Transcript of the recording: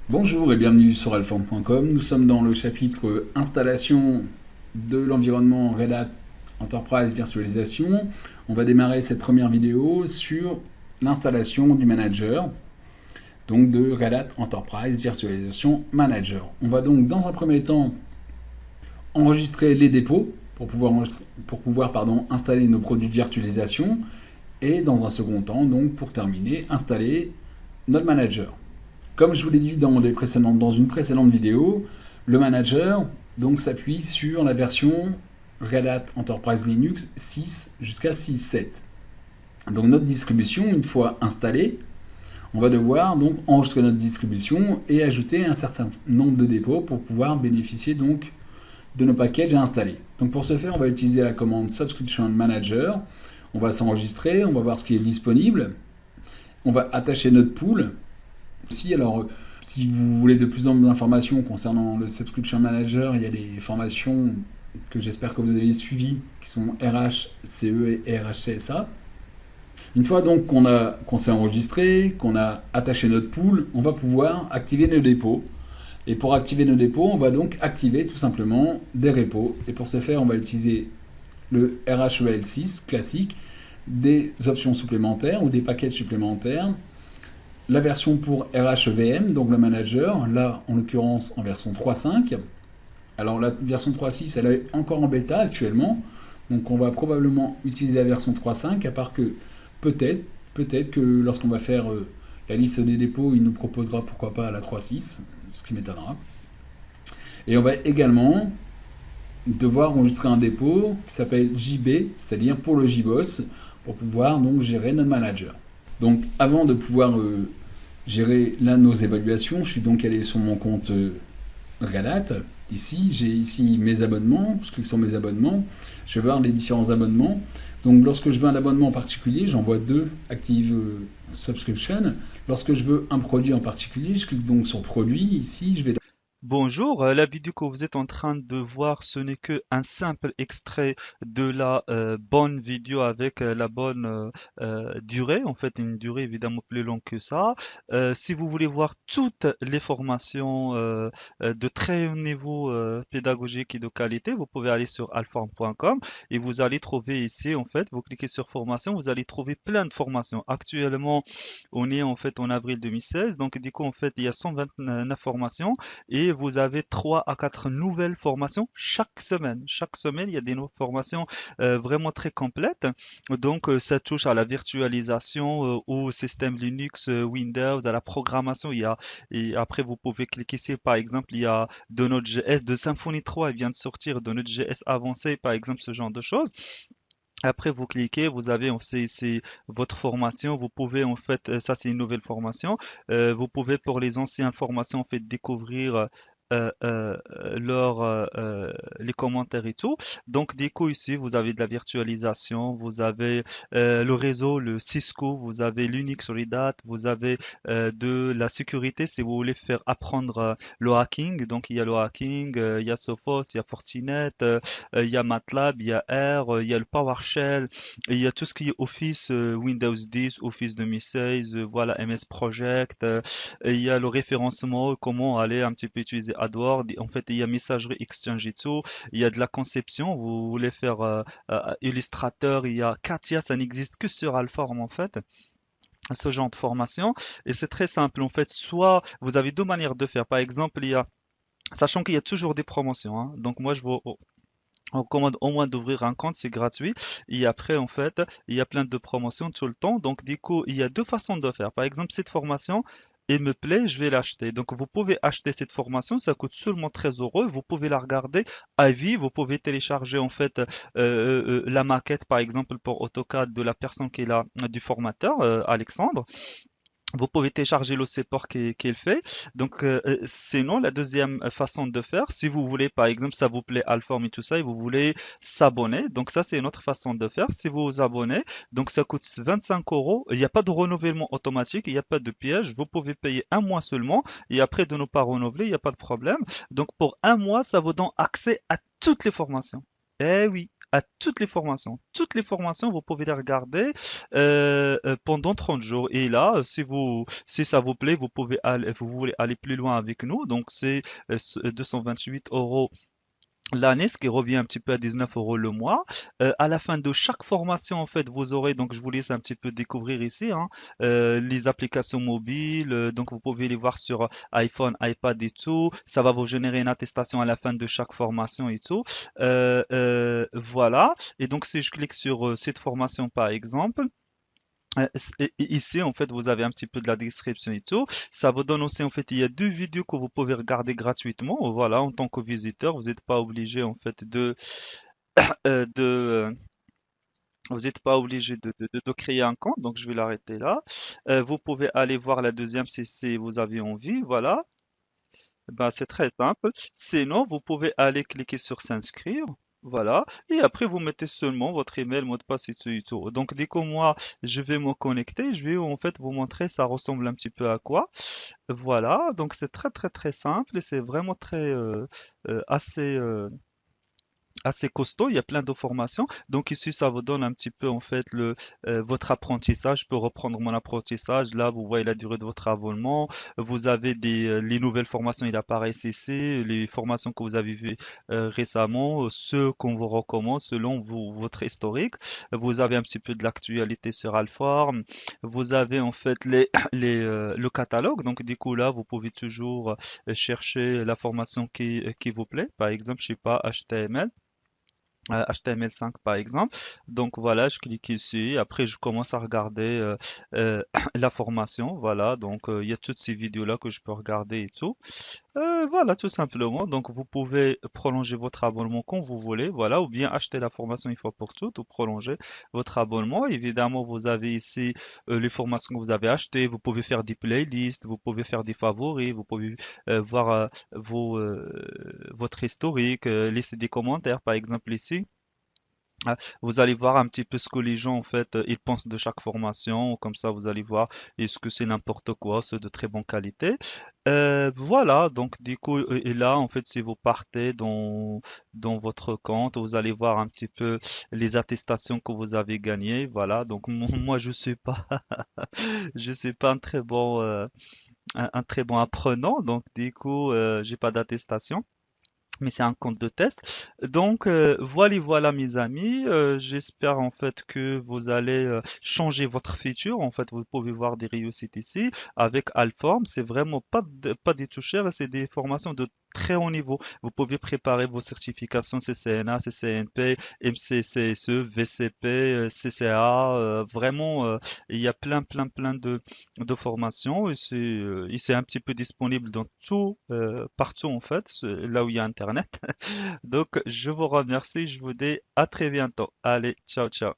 Bonjour et bienvenue sur alform.com. Nous sommes dans le chapitre installation de l'environnement Red Hat Enterprise Virtualisation. On va démarrer cette première vidéo sur l'installation du manager, donc de Red Hat Enterprise Virtualization Manager. On va donc dans un premier temps enregistrer les dépôts pour pouvoir installer nos produits de virtualisation et dans un second temps, donc pour terminer, installer notre manager. Comme je vous l'ai dit dans une précédente vidéo, le manager donc s'appuie sur la version Red Hat Enterprise Linux 6 jusqu'à 6.7. Donc notre distribution, une fois installée, on va devoir donc enregistrer notre distribution et ajouter un certain nombre de dépôts pour pouvoir bénéficier donc de nos packages à installer. Donc pour ce faire, on va utiliser la commande Subscription Manager. On va s'enregistrer, on va voir ce qui est disponible. On va attacher notre pool. Si vous voulez de plus en plus d'informations concernant le Subscription Manager, il y a des formations que j'espère que vous avez suivies, qui sont RHCE et RHCSA. Une fois donc qu'on s'est enregistré, qu'on a attaché notre pool, on va pouvoir activer nos dépôts. Et pour activer nos dépôts, on va donc activer tout simplement des repos. Et pour ce faire, on va utiliser le RHEL6 classique, des options supplémentaires ou des paquets supplémentaires. La version pour RHEVM, donc le manager, là en l'occurrence en version 3.5. Alors la version 3.6, elle est encore en bêta actuellement, donc on va probablement utiliser la version 3.5, à part que peut-être que lorsqu'on va faire la liste des dépôts, il nous proposera pourquoi pas la 3.6, ce qui m'étonnera. Et on va également devoir enregistrer un dépôt qui s'appelle JB, c'est-à-dire pour le JBoss, pour pouvoir donc gérer notre manager. Donc avant de pouvoir gérer là nos évaluations, je suis donc allé sur mon compte Red Hat. Ici, j'ai ici mes abonnements. Je clique sur mes abonnements. Je vais voir les différents abonnements. Donc lorsque je veux un abonnement en particulier, j'en vois deux, Active Subscription. Lorsque je veux un produit en particulier, je clique donc sur produit. Ici, je vais Bonjour, la vidéo que vous êtes en train de voir, ce n'est que un simple extrait de la bonne vidéo avec la bonne durée, en fait une durée évidemment plus longue que ça. Si vous voulez voir toutes les formations de très haut niveau pédagogique et de qualité, vous pouvez aller sur alform.com et vous allez trouver ici, en fait, vous cliquez sur formation, vous allez trouver plein de formations. Actuellement, on est en fait en avril 2016, donc du coup, en fait, il y a 129 formations et vous avez 3 à 4 nouvelles formations chaque semaine. Chaque semaine, il y a des formations vraiment très complètes. Donc, ça touche à la virtualisation, au système Linux, Windows, à la programmation. Et après, vous pouvez cliquer ici, par exemple, il y a de Node.js, de Symfony 3, il vient de sortir, de Node.js avancé, par exemple, ce genre de choses. Après, vous cliquez, vous avez c'est votre formation. Vous pouvez en fait, ça c'est une nouvelle formation. Vous pouvez pour les anciennes formations en fait découvrir les commentaires et tout. Donc, du coup, ici, vous avez de la virtualisation, vous avez le réseau, le Cisco, vous avez l'Unix Red Hat, vous avez de la sécurité si vous voulez faire apprendre le hacking. Donc, il y a le hacking, il y a Sophos, il y a Fortinet, il y a MATLAB, il y a R, il y a le PowerShell, et il y a tout ce qui est Office, Windows 10, Office 2016, voilà, MS Project, et il y a le référencement, comment aller un petit peu utiliser AdWords. En fait, il y a messagerie Exchange et tout. Il y a de la conception. Vous voulez faire Illustrator, il y a Katia, ça n'existe que sur Alform en fait. Ce genre de formation. Et c'est très simple en fait. Soit vous avez deux manières de faire. Par exemple, sachant qu'il y a toujours des promotions, hein. Donc moi, je vous recommande au moins d'ouvrir un compte, c'est gratuit. Et après, en fait, il y a plein de promotions tout le temps. Donc, du coup, il y a deux façons de faire. Par exemple, cette formation, elle me plaît, je vais l'acheter. Donc, vous pouvez acheter cette formation, ça coûte seulement 13 euros. Vous pouvez la regarder à vie. Vous pouvez télécharger, en fait, la maquette, par exemple, pour AutoCAD de la personne qui est là, du formateur, Alexandre. Vous pouvez télécharger le support qu'il fait. Donc, sinon, la deuxième façon de faire, si vous voulez, par exemple, ça vous plaît Alform et tout ça, et vous voulez s'abonner, donc ça, c'est une autre façon de faire. Si vous vous abonnez, donc ça coûte 25 euros. Il n'y a pas de renouvellement automatique, il n'y a pas de piège. Vous pouvez payer un mois seulement, et après de ne pas renouveler, il n'y a pas de problème. Donc, pour un mois, ça vous donne accès à toutes les formations. Eh oui, à toutes les formations. Toutes les formations, vous pouvez les regarder pendant 30 jours. Et là, si ça vous plaît, vous voulez aller plus loin avec nous. Donc, c'est 228 euros l'année, ce qui revient un petit peu à 19 euros le mois. À la fin de chaque formation, en fait, vous aurez, donc je vous laisse un petit peu découvrir ici, hein, les applications mobiles. Donc vous pouvez les voir sur iPhone, iPad et tout. Ça va vous générer une attestation à la fin de chaque formation et tout. Voilà. Et donc si je clique sur cette formation par exemple, ici, en fait, vous avez un petit peu de la description et tout. Ça vous donne aussi, en fait, il y a deux vidéos que vous pouvez regarder gratuitement. Voilà, en tant que visiteur, vous n'êtes pas obligé, en fait, euh, de, euh, vous n'êtes pas obligé de créer un compte. Donc, je vais l'arrêter là. Vous pouvez aller voir la deuxième si vous avez envie. Voilà. Ben, c'est très simple. Sinon, vous pouvez aller cliquer sur s'inscrire. Voilà. Et après, vous mettez seulement votre email, mot de passe et tout et tout. Donc, dès que moi, je vais me connecter, je vais en fait vous montrer ça ressemble un petit peu à quoi. Voilà. Donc, c'est très, très, très simple et c'est vraiment assez, assez costaud, il y a plein de formations. Donc ici, ça vous donne un petit peu en fait votre apprentissage. Je peux reprendre mon apprentissage. Là, vous voyez la durée de votre abonnement. Vous avez les nouvelles formations, il apparaît ici, les formations que vous avez vues récemment, ceux qu'on vous recommande selon votre historique. Vous avez un petit peu de l'actualité sur Alform. Vous avez en fait le catalogue. Donc du coup là, vous pouvez toujours chercher la formation qui vous plaît. Par exemple, je sais pas, HTML. HTML5 par exemple. Donc voilà, je clique ici. Après, je commence à regarder la formation. Voilà, donc il y a toutes ces vidéos-là que je peux regarder et tout. Voilà, tout simplement. Donc, vous pouvez prolonger votre abonnement quand vous voulez, voilà, ou bien acheter la formation une fois pour toutes ou prolonger votre abonnement. Évidemment, vous avez ici les formations que vous avez achetées. Vous pouvez faire des playlists, vous pouvez faire des favoris, vous pouvez voir votre historique, laisser des commentaires, par exemple ici. Vous allez voir un petit peu ce que les gens en fait ils pensent de chaque formation, comme ça vous allez voir est-ce que c'est n'importe quoi, c'est de très bonne qualité. Voilà, donc du coup et là en fait si vous partez dans votre compte, vous allez voir un petit peu les attestations que vous avez gagnées. Voilà, donc moi je suis pas un très bon apprenant, donc du coup j'ai pas d'attestation mais c'est un compte de test. Donc voilà mes amis. J'espère en fait que vous allez changer votre futur. En fait, vous pouvez voir des réussites ici avec Alform. C'est vraiment pas des tout cher, c'est des formations de très haut niveau. Vous pouvez préparer vos certifications CCNA, CCNP, MCCSE, VCP, CCA. Vraiment, il y a plein de formations et c'est un petit peu disponible dans tout, partout en fait, là où il y a Internet. Donc, je vous remercie, je vous dis à très bientôt. Allez, ciao, ciao.